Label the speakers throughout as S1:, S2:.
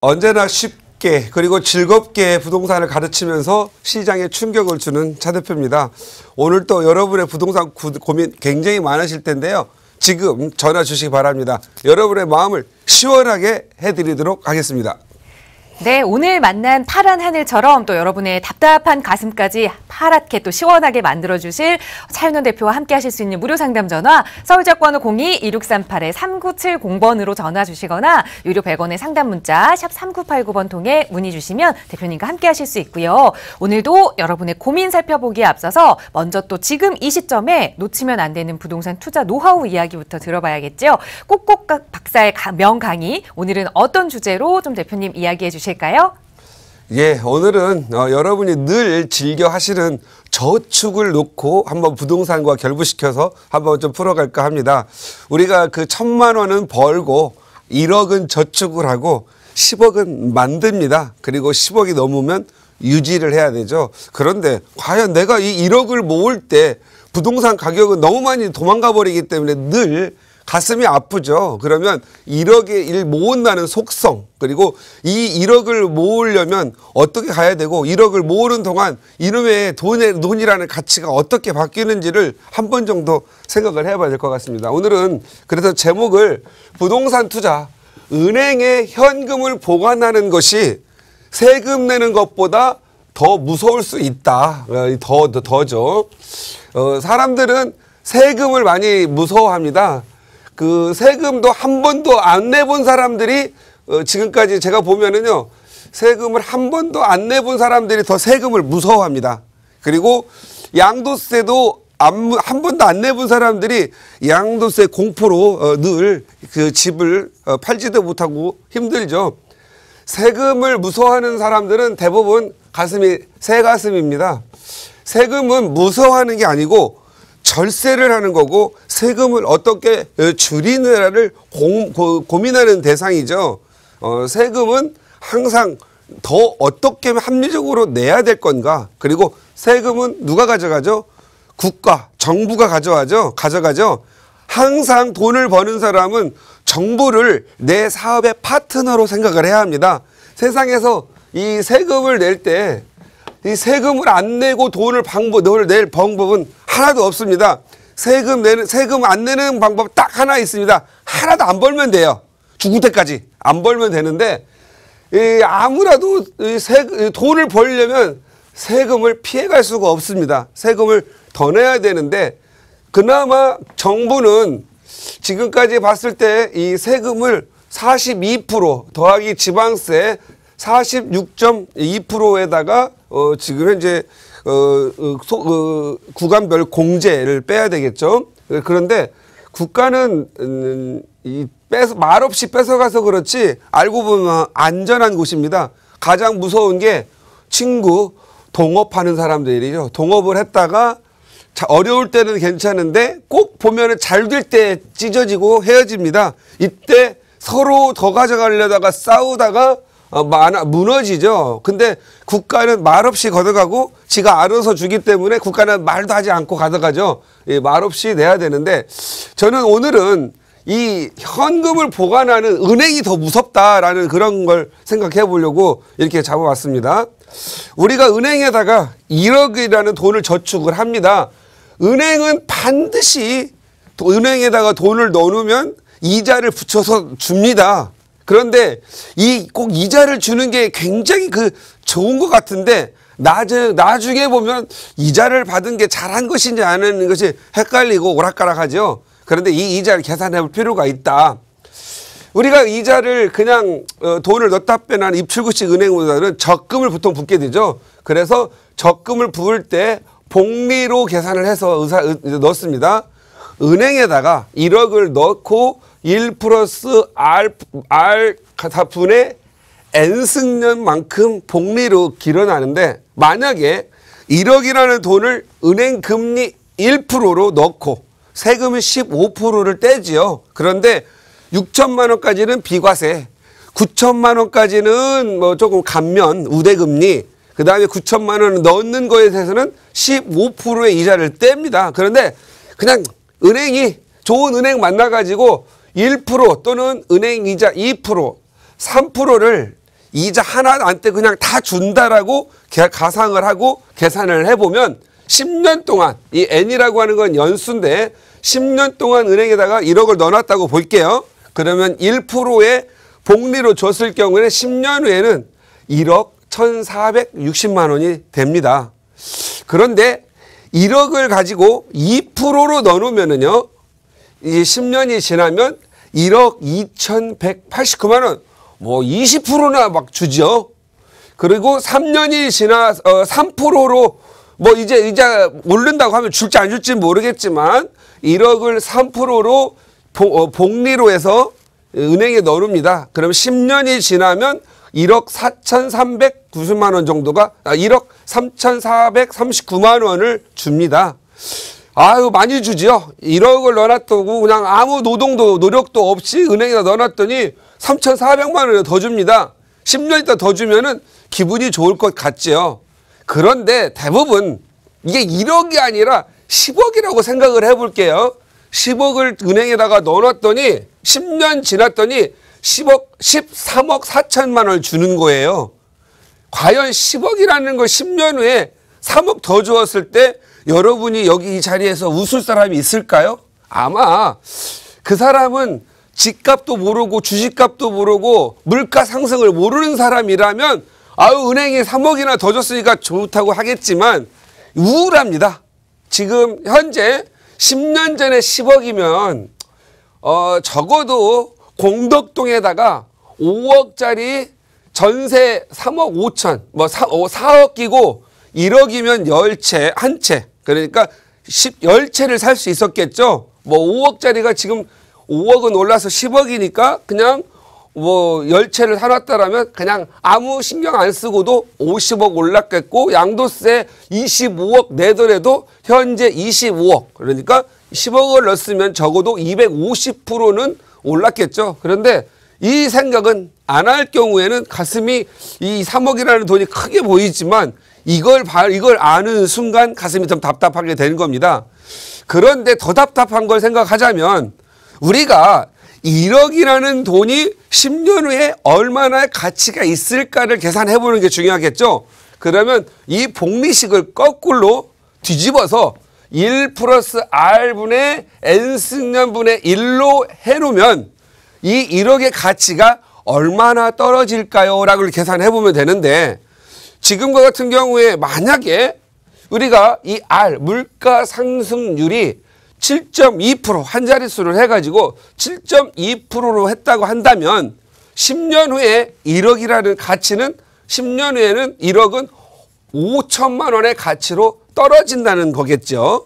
S1: 언제나 쉽게 그리고 즐겁게 부동산을 가르치면서 시장에 충격을 주는 차 대표입니다. 오늘 또 여러분의 부동산 고민 굉장히 많으실 텐데요. 지금 전화 주시기 바랍니다. 여러분의 마음을 시원하게 해드리도록 하겠습니다.
S2: 네, 오늘 만난 파란 하늘처럼 또 여러분의 답답한 가슴까지 파랗게 또 시원하게 만들어주실 차윤원 대표와 함께 하실 수 있는 무료 상담 전화 서울지역번호 02-2638-3970번으로 전화 주시거나 유료 100원의 상담 문자 샵 3989번 통해 문의 주시면 대표님과 함께 하실 수 있고요. 오늘도 여러분의 고민 살펴보기에 앞서서 먼저 또 지금 이 시점에 놓치면 안 되는 부동산 투자 노하우 이야기부터 들어봐야겠죠. 꼭꼭 박사의 명강의, 오늘은 어떤 주제로 좀 대표님 이야기해 주실까요?
S1: 예, 오늘은 여러분이 늘 즐겨 하시는 저축을 놓고 한번 부동산과 결부시켜서 한번 좀 풀어갈까 합니다. 우리가 그 1,000만 원은 벌고 1억은 저축을 하고 10억은 만듭니다. 그리고 10억이 넘으면 유지를 해야 되죠. 그런데 과연 내가 이 1억을 모을 때 부동산 가격은 너무 많이 도망가 버리기 때문에 늘 가슴이 아프죠. 그러면 1억을 모은다는 속성, 그리고 이 1억을 모으려면 어떻게 가야 되고 1억을 모으는 동안 이놈의 돈이라는 가치가 어떻게 바뀌는지를 한 번 정도 생각을 해봐야 될 것 같습니다. 오늘은 그래서 제목을 부동산 투자, 은행에 현금을 보관하는 것이 세금 내는 것보다 더 무서울 수 있다. 더죠. 사람들은 세금을 많이 무서워합니다. 그 세금도 한 번도 안 내본 사람들이 지금까지 제가 보면은요, 세금을 한 번도 안 내본 사람들이 더 세금을 무서워합니다. 그리고 양도세도 한 번도 안 내본 사람들이 양도세 공포로 늘 그 집을 팔지도 못하고 힘들죠. 세금을 무서워하는 사람들은 대부분 가슴이 새 가슴입니다. 세금은 무서워하는 게 아니고 절세를 하는 거고 세금을 어떻게 줄이느냐를 고민하는 대상이죠. 세금은 항상 더 어떻게 합리적으로 내야 될 건가. 그리고 세금은 누가 가져가죠? 국가, 정부가 가져가죠. 항상 돈을 버는 사람은 정부를 내 사업의 파트너로 생각을 해야 합니다. 세상에서 이 세금을 낼 때 이 세금을 안 내고 돈을 낼 방법은 하나도 없습니다. 세금 안 내는 방법 딱 하나 있습니다. 하나도 안 벌면 돼요. 죽을 때까지 안 벌면 되는데, 아무라도 돈을 벌려면 세금을 피해갈 수가 없습니다. 세금을 더 내야 되는데, 그나마 정부는 지금까지 봤을 때 이 세금을 42% 더하기 지방세 46.2%에다가 지금 현재 구간별 공제를 빼야 되겠죠. 그런데 국가는 말없이 뺏어가서 그렇지 알고 보면 안전한 곳입니다. 가장 무서운 게 친구 동업하는 사람들이죠. 동업을 했다가 어려울 때는 괜찮은데 꼭 보면은 잘 될 때 찢어지고 헤어집니다. 이때 서로 더 가져가려다가 싸우다가 무너지죠. 근데 국가는 말없이 걷어가고 지가 알아서 주기 때문에 국가는 말도 하지 않고 가져가죠. 말없이 내야 되는데, 저는 오늘은 이 현금을 보관하는 은행이 더 무섭다라는 그런 걸 생각해 보려고 이렇게 잡아봤습니다. 우리가 은행에다가 1억이라는 돈을 저축을 합니다. 은행은 반드시 은행에다가 돈을 넣어놓으면 이자를 붙여서 줍니다. 그런데 꼭 이자를 주는 게 굉장히 좋은 것 같은데 나중에 보면 이자를 받은 게 잘한 것인지 안 하는 것이 헷갈리고 오락가락하죠. 그런데 이 이자를 계산해 볼 필요가 있다. 우리가 이자를 그냥 돈을 넣다 빼는 입출구식 은행보다는 적금을 보통 붓게 되죠. 그래서 적금을 부을 때 복리로 계산을 해서 넣습니다. 은행에다가 1억을 넣고 1 플러스 R 분의 N승년만큼 복리로 길어나는데, 만약에 1억이라는 돈을 은행 금리 1%로 넣고 세금이 15%를 떼지요. 그런데 6천만 원까지는 비과세, 9천만 원까지는 뭐 조금 감면, 우대금리, 그 다음에 9천만 원을 넣는 거에 대해서는 15%의 이자를 뗍니다. 그런데 그냥 좋은 은행 만나가지고 1% 또는 은행 이자 2%, 3%를 이자 하나한테 그냥 다 준다라고 가상을 하고 계산을 해보면 10년 동안 이 N이라고 하는 건 연수인데 10년 동안 은행에다가 1억을 넣어놨다고 볼게요. 그러면 1%의 복리로 줬을 경우에는 10년 후에는 1억 1,460만 원이 됩니다. 그런데 1억을 가지고 2%로 넣어놓으면은요, 이 10년이 지나면 1억 2,189만 원, 뭐 20%나 막 주죠. 그리고 3년이 지나 3%로 뭐 이제 이자 오른다고 하면 줄지 안 줄지 모르겠지만 1억을 3%로 복리로 해서 은행에 넣어놓습니다. 그럼 10년이 지나면 1억 4,390만 원 정도가 1억 3,439만 원을 줍니다. 아유 많이 주지요. 1억을 넣어놨다고 그냥 아무 노력도 없이 은행에다 넣어놨더니 3,400만 원을 더 줍니다. 10년 있다 더 주면은 기분이 좋을 것 같지요. 그런데 대부분 이게 1억이 아니라 10억이라고 생각을 해볼게요. 10억을 은행에다가 넣어놨더니 10년 지났더니 13억 4천만 원을 주는 거예요. 과연 10억이라는 걸 10년 후에 3억 더 주었을 때 여러분이 여기 이 자리에서 웃을 사람이 있을까요? 아마 그 사람은 집값도 모르고 주식값도 모르고 물가 상승을 모르는 사람이라면 아유 은행이 3억이나 더 줬으니까 좋다고 하겠지만 우울합니다. 지금 현재 10년 전에 10억이면 적어도 공덕동에다가 5억짜리 전세 3억 5천 뭐 4억 끼고 1억이면 10채 한 채 그러니까 10채를 살 수 있었겠죠. 뭐 5억짜리가 지금 5억은 올라서 10억이니까 그냥 뭐 10채를 사놨다라면 그냥 아무 신경 안 쓰고도 50억 올랐겠고 양도세 25억 내더라도 현재 25억 그러니까 10억을 넣었으면 적어도 250%는 올랐겠죠. 그런데 이 생각은 안 할 경우에는 가슴이 이 3억이라는 돈이 크게 보이지만 이걸 아는 순간 가슴이 좀 답답하게 되는 겁니다. 그런데 더 답답한 걸 생각하자면 우리가 1억이라는 돈이 10년 후에 얼마나 가치가 있을까를 계산해 보는 게 중요하겠죠. 그러면 이 복리식을 거꾸로 뒤집어서 1 플러스 R분의 N승년분의 1로 해놓으면 이 1억의 가치가 얼마나 떨어질까요? 라고 계산해 보면 되는데 지금과 같은 경우에 만약에 우리가 이 R 물가 상승률이 7.2% 한 자릿수를 해가지고 7.2%로 했다고 한다면 10년 후에 1억이라는 가치는 10년 후에는 1억은 5천만 원의 가치로 떨어진다는 거겠죠.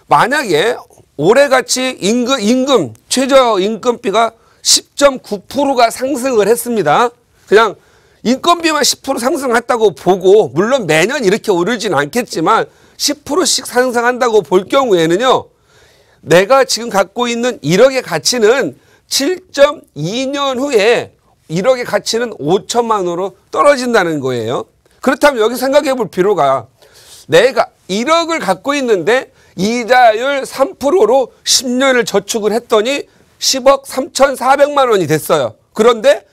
S1: 만약에 올해같이 임금 최저임금비가 10.9%가 상승을 했습니다. 그냥 인건비만 10% 상승했다고 보고 물론 매년 이렇게 오르진 않겠지만 10%씩 상승한다고 볼 경우에는요. 내가 지금 갖고 있는 1억의 가치는 7.2년 후에 1억의 가치는 5천만 원으로 떨어진다는 거예요. 그렇다면 여기 생각해 볼 필요가 내가 1억을 갖고 있는데 이자율 3%로 10년을 저축을 했더니 10억 3,400만 원이 됐어요. 그런데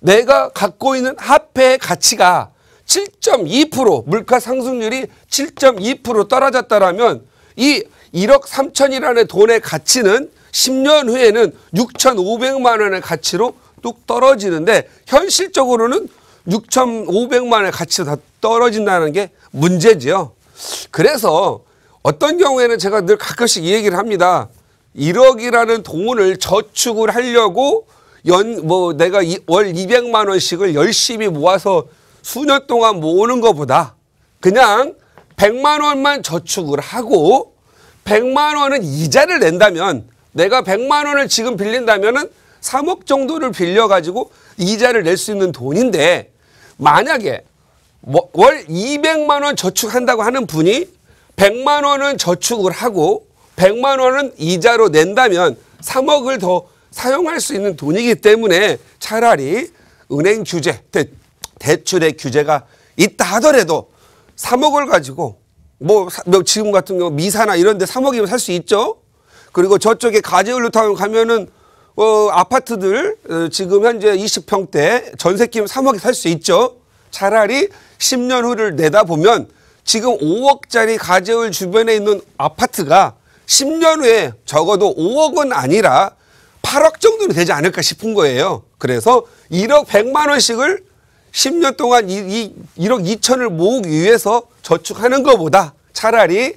S1: 내가 갖고 있는 화폐의 가치가 7.2% 물가 상승률이 7.2% 떨어졌다라면 이 1억 3천이라는 돈의 가치는 10년 후에는 6,500만 원의 가치로 뚝 떨어지는데 현실적으로는 6,500만 원의 가치로 다 떨어진다는 게 문제지요. 그래서 어떤 경우에는 제가 늘 가끔씩 이 얘기를 합니다. 1억이라는 돈을 저축을 하려고 내가 월 200만 원씩을 열심히 모아서 수년 동안 모으는 것보다 그냥 100만 원만 저축을 하고 100만 원은 이자를 낸다면 내가 100만 원을 지금 빌린다면은 3억 정도를 빌려가지고 이자를 낼 수 있는 돈인데 만약에 월 200만 원 저축한다고 하는 분이 100만 원은 저축을 하고 100만 원은 이자로 낸다면 3억을 더 사용할 수 있는 돈이기 때문에 차라리 은행 규제, 대출의 규제가 있다 하더라도 3억을 가지고 지금 같은 경우 미사나 이런 데 3억이면 살 수 있죠. 그리고 저쪽에 가재울루타운 가면은 아파트들 지금 현재 20평대 전세끼면 3억에 살 수 있죠. 차라리 10년 후를 내다보면 지금 5억짜리 가재울 주변에 있는 아파트가 10년 후에 적어도 5억은 아니라 8억 정도는 되지 않을까 싶은 거예요. 그래서 1억 100만 원씩을 10년 동안 1억 2천을 모으기 위해서 저축하는 것보다 차라리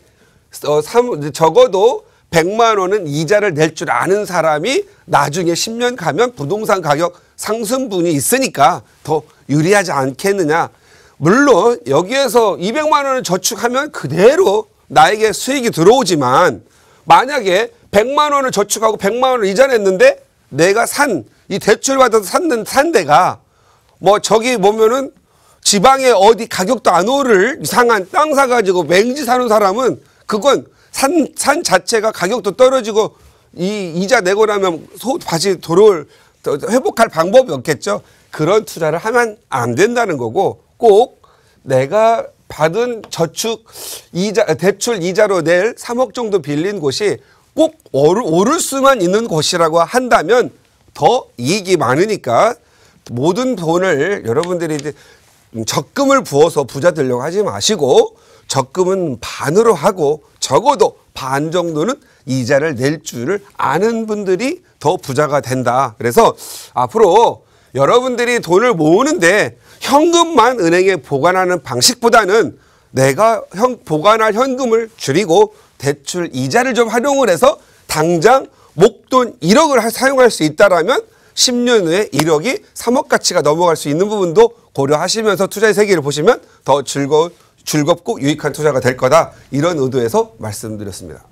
S1: 적어도 100만 원은 이자를 낼 줄 아는 사람이 나중에 10년 가면 부동산 가격 상승분이 있으니까 더 유리하지 않겠느냐. 물론 여기에서 200만 원을 저축하면 그대로 나에게 수익이 들어오지만 만약에 100만 원을 저축하고 100만 원을 이자 냈는데 내가 이 대출 받아서 산 데가 뭐 저기 보면은 지방에 어디 가격도 안 오를 이상한 땅 사가지고 맹지 사는 사람은 그건 산 자체가 가격도 떨어지고 이자 내고 나면 다시 회복할 방법이 없겠죠. 그런 투자를 하면 안 된다는 거고 꼭 내가 받은 대출 이자로 낼 3억 정도 빌린 곳이 꼭 오를 수만 있는 곳이라고 한다면 더 이익이 많으니까 모든 돈을 여러분들이 이제 적금을 부어서 부자 되려고 하지 마시고 적금은 반으로 하고 적어도 반 정도는 이자를 낼 줄을 아는 분들이 더 부자가 된다. 그래서 앞으로 여러분들이 돈을 모으는데 현금만 은행에 보관하는 방식보다는 내가 보관할 현금을 줄이고 대출 이자를 좀 활용을 해서 당장 목돈 1억을 사용할 수 있다라면 10년 후에 1억이 3억 가치가 넘어갈 수 있는 부분도 고려하시면서 투자의 세계를 보시면 더 즐겁고 유익한 투자가 될 거다. 이런 의도에서 말씀드렸습니다.